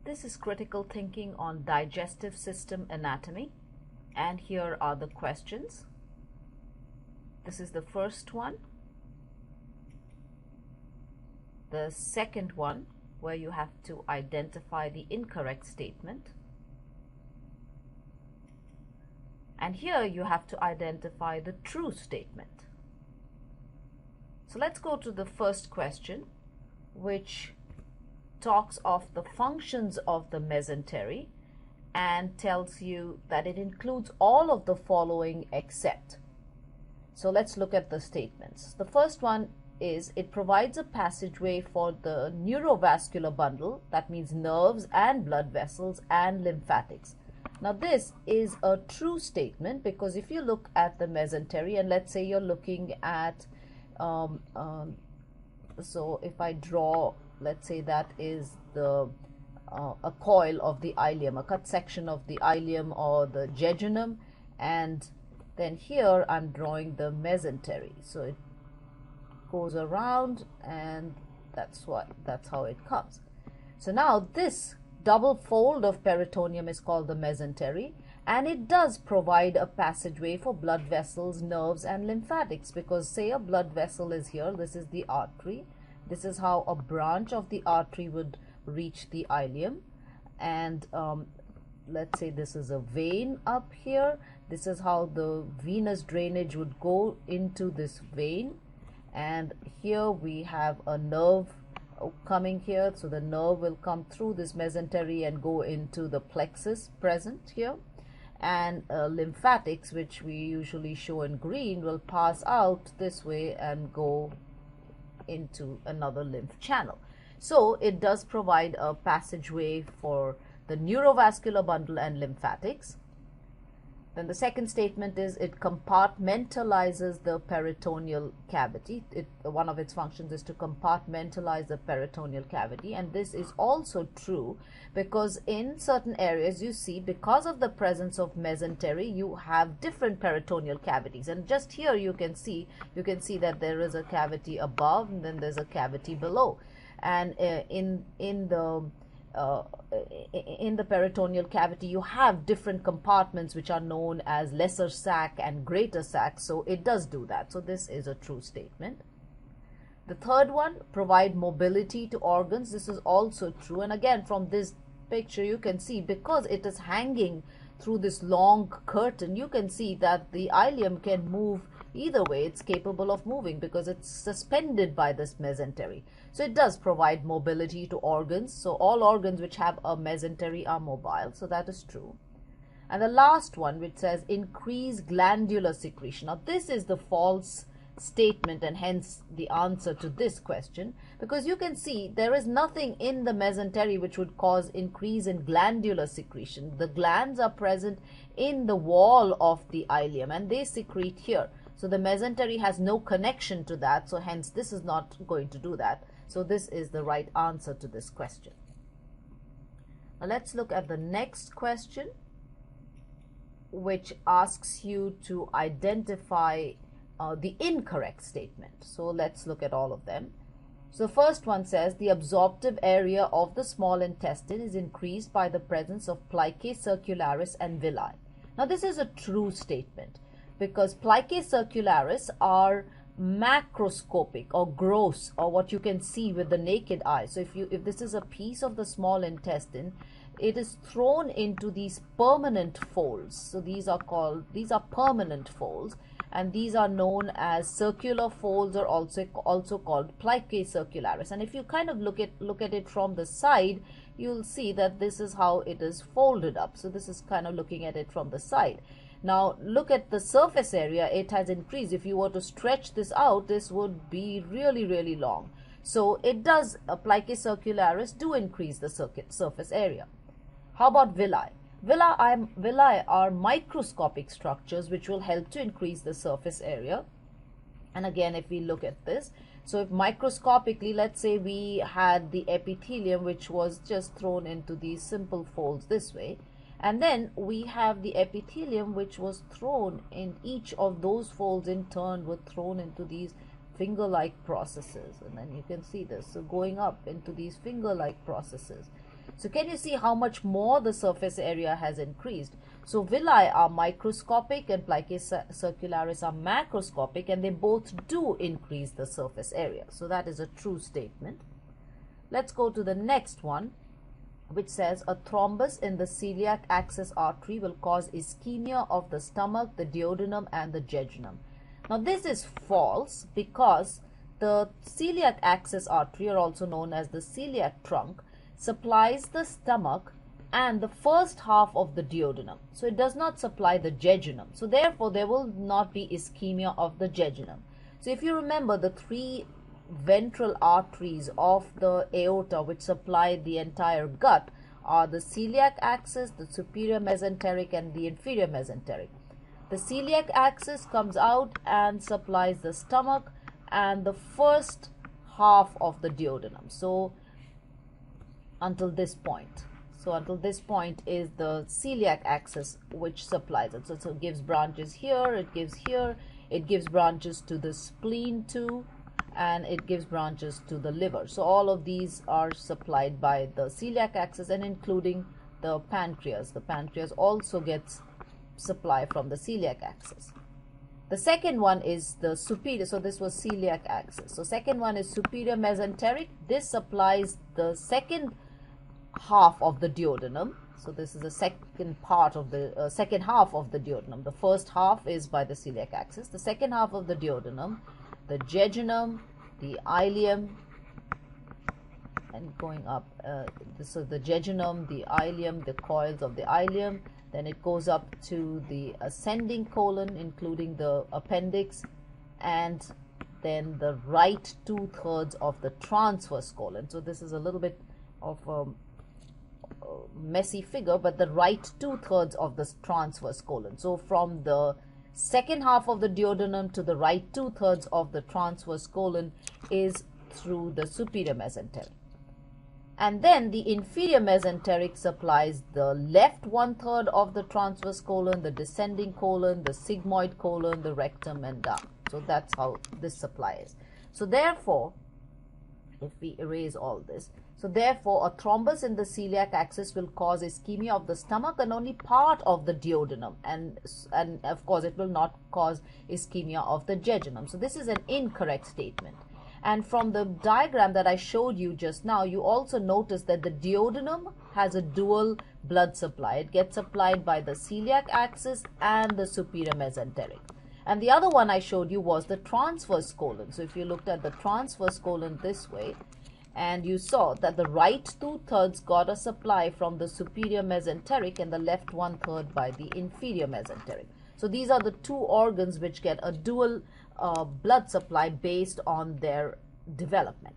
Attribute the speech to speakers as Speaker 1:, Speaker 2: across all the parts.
Speaker 1: This is critical thinking on digestive system anatomy, and here are the questions. This is the first one. The second one, where you have to identify the incorrect statement. And here you have to identify the true statement. So let's go to the first question, which talks of the functions of the mesentery and tells you that it includes all of the following except. So let's look at the statements. The first one is it provides a passageway for the neurovascular bundle, that means nerves and blood vessels and lymphatics. Now this is a true statement, because if you look at the mesentery, and let's say you're looking at so if I draw, let's say that is the a coil of the ileum, a cut section of the ileum or the jejunum, and then here I'm drawing the mesentery. So it goes around, and that's how it comes. So now this double fold of peritoneum is called the mesentery, and it does provide a passageway for blood vessels, nerves and lymphatics, because say a blood vessel is here, this is the artery, this is how a branch of the artery would reach the ileum, and let's say this is a vein up here, this is how the venous drainage would go into this vein, and here we have a nerve coming here, so the nerve will come through this mesentery and go into the plexus present here, and lymphatics, which we usually show in green, will pass out this way and go into another lymph channel. So it does provide a passageway for the neurovascular bundle and lymphatics. Then the second statement is it compartmentalizes the peritoneal cavity. One of its functions is to compartmentalize the peritoneal cavity, and this is also true because in certain areas you see, because of the presence of mesentery, you have different peritoneal cavities, and just here you can see that there is a cavity above and then there's a cavity below, and in the peritoneal cavity you have different compartments which are known as lesser sac and greater sac, so it does do that. So this is a true statement. The third one, provide mobility to organs. This is also true, and again from this picture you can see, because it is hanging through this long curtain, you can see that the ileum can move either way. It's capable of moving because it's suspended by this mesentery. So it does provide mobility to organs. So all organs which have a mesentery are mobile. So that is true. And the last one, which says increase glandular secretion. Now this is the false statement, and hence the answer to this question, because you can see there is nothing in the mesentery which would cause increase in glandular secretion. The glands are present in the wall of the ileum and they secrete here. So the mesentery has no connection to that, so hence this is not going to do that. So this is the right answer to this question. Now let's look at the next question, which asks you to identify the incorrect statement. So let's look at all of them. So the first one says the absorptive area of the small intestine is increased by the presence of plicae circularis and villi. Now this is a true statement, because plicae circularis are macroscopic or gross, or what you can see with the naked eye. So if this is a piece of the small intestine, it is thrown into these permanent folds. So these are permanent folds, and these are known as circular folds, or also called plicae circularis. And if you kind of look at it from the side, you'll see that this is how it is folded up. So this is kind of looking at it from the side. Now look at the surface area, it has increased. If you were to stretch this out, this would be really, really long. So it does, plicae circularis do increase the surface area. How about villi? Villi are microscopic structures which will help to increase the surface area. And again, if we look at this, so if microscopically, let's say we had the epithelium which was just thrown into these simple folds this way, and then we have the epithelium which was thrown in each of those folds in turn, were thrown into these finger-like processes, and then you can see this, so going up into these finger-like processes. So can you see how much more the surface area has increased? So villi are microscopic and plicae circularis are macroscopic, and they both do increase the surface area. So that is a true statement. Let's go to the next one, which says a thrombus in the celiac axis artery will cause ischemia of the stomach, the duodenum, and the jejunum. Now this is false, because the celiac axis artery, or also known as the celiac trunk, supplies the stomach and the first half of the duodenum. So it does not supply the jejunum. So therefore there will not be ischemia of the jejunum. So if you remember, the three ventral arteries of the aorta which supply the entire gut are the celiac axis, the superior mesenteric, and the inferior mesenteric. The celiac axis comes out and supplies the stomach and the first half of the duodenum. So until this point. So until this point is the celiac axis which supplies it. So it gives branches here, it gives branches to the spleen too, and it gives branches to the liver. So all of these are supplied by the celiac axis, and including the pancreas. The pancreas also gets supply from the celiac axis. The second one is the superior, so this was celiac axis. So second one is superior mesenteric. This supplies the second half of the duodenum. So this is the second part of the second half of the duodenum. The first half is by the celiac axis. The second half of the duodenum, the jejunum, the ileum, and going up, so the jejunum, the ileum, the coils of the ileum, then it goes up to the ascending colon, including the appendix, and then the right 2/3 of the transverse colon. So this is a little bit of a messy figure, but the right 2/3 of the transverse colon. So from the second half of the duodenum to the right 2/3 of the transverse colon is through the superior mesenteric. And then the inferior mesenteric supplies the left 1/3 of the transverse colon, the descending colon, the sigmoid colon, the rectum, and down. So that's how this supply is. So therefore, if we erase all this, so therefore a thrombus in the celiac axis will cause ischemia of the stomach and only part of the duodenum, and of course it will not cause ischemia of the jejunum. So this is an incorrect statement. And from the diagram that I showed you just now, you also notice that the duodenum has a dual blood supply. It gets supplied by the celiac axis and the superior mesenteric. And the other one I showed you was the transverse colon. So if you looked at the transverse colon this way, and you saw that the right 2/3 got a supply from the superior mesenteric and the left 1/3 by the inferior mesenteric. So these are the two organs which get a dual blood supply based on their development.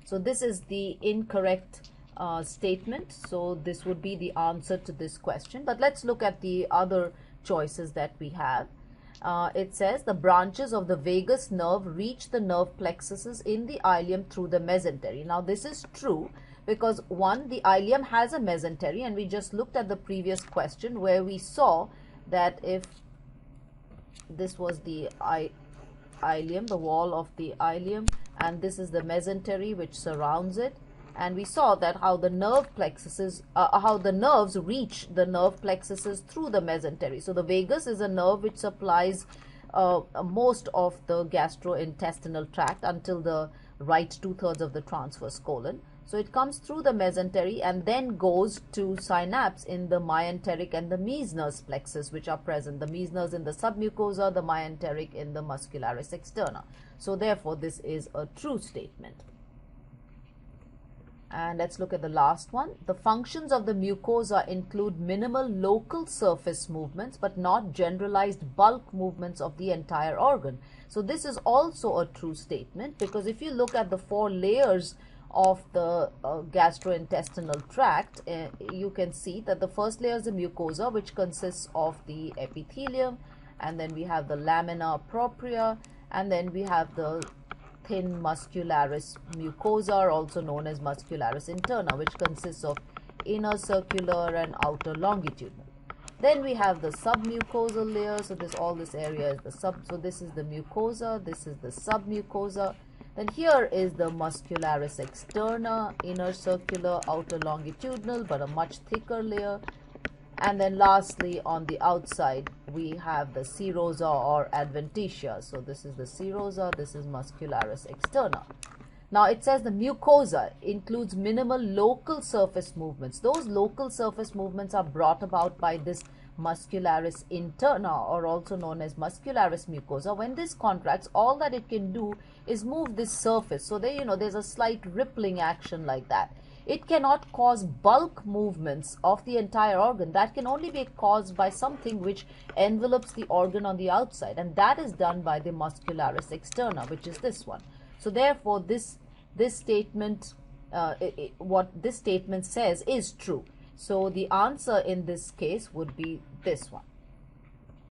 Speaker 1: So this is the incorrect statement. So this would be the answer to this question. But let's look at the other choices that we have. It says the branches of the vagus nerve reach the nerve plexuses in the ileum through the mesentery. Now this is true because one, the ileum has a mesentery, and we just looked at the previous question where we saw that if this was the ileum, the wall of the ileum, and this is the mesentery which surrounds it, and we saw that how the nerve plexuses, how the nerves reach the nerve plexuses through the mesentery. So the vagus is a nerve which supplies most of the gastrointestinal tract until the right 2/3 of the transverse colon. So it comes through the mesentery and then goes to synapse in the mesenteric and the Meesner's plexus, which are present. The Meesner's in the submucosa, the mesenteric in the muscularis externa. So therefore this is a true statement. And let's look at the last one. The functions of the mucosa include minimal local surface movements but not generalized bulk movements of the entire organ. So this is also a true statement, because if you look at the 4 layers of the gastrointestinal tract, you can see that the first layer is the mucosa, which consists of the epithelium, and then we have the lamina propria, and then we have the thin muscularis mucosa, also known as muscularis interna, which consists of inner circular and outer longitudinal. Then we have the submucosal layer. So all this area is the so this is the mucosa, this is the submucosa, Then here is the muscularis externa, inner circular, outer longitudinal, but a much thicker layer. And then lastly, on the outside, we have the serosa or adventitia. So this is the serosa, this is muscularis externa. Now it says the mucosa includes minimal local surface movements. Those local surface movements are brought about by this muscularis interna, or also known as muscularis mucosa. When this contracts, all that it can do is move this surface. So there, there's a slight rippling action like that. It cannot cause bulk movements of the entire organ. That can only be caused by something which envelopes the organ on the outside, and that is done by the muscularis externa, which is this one. So therefore, this statement, what this statement says is true. So the answer in this case would be this one.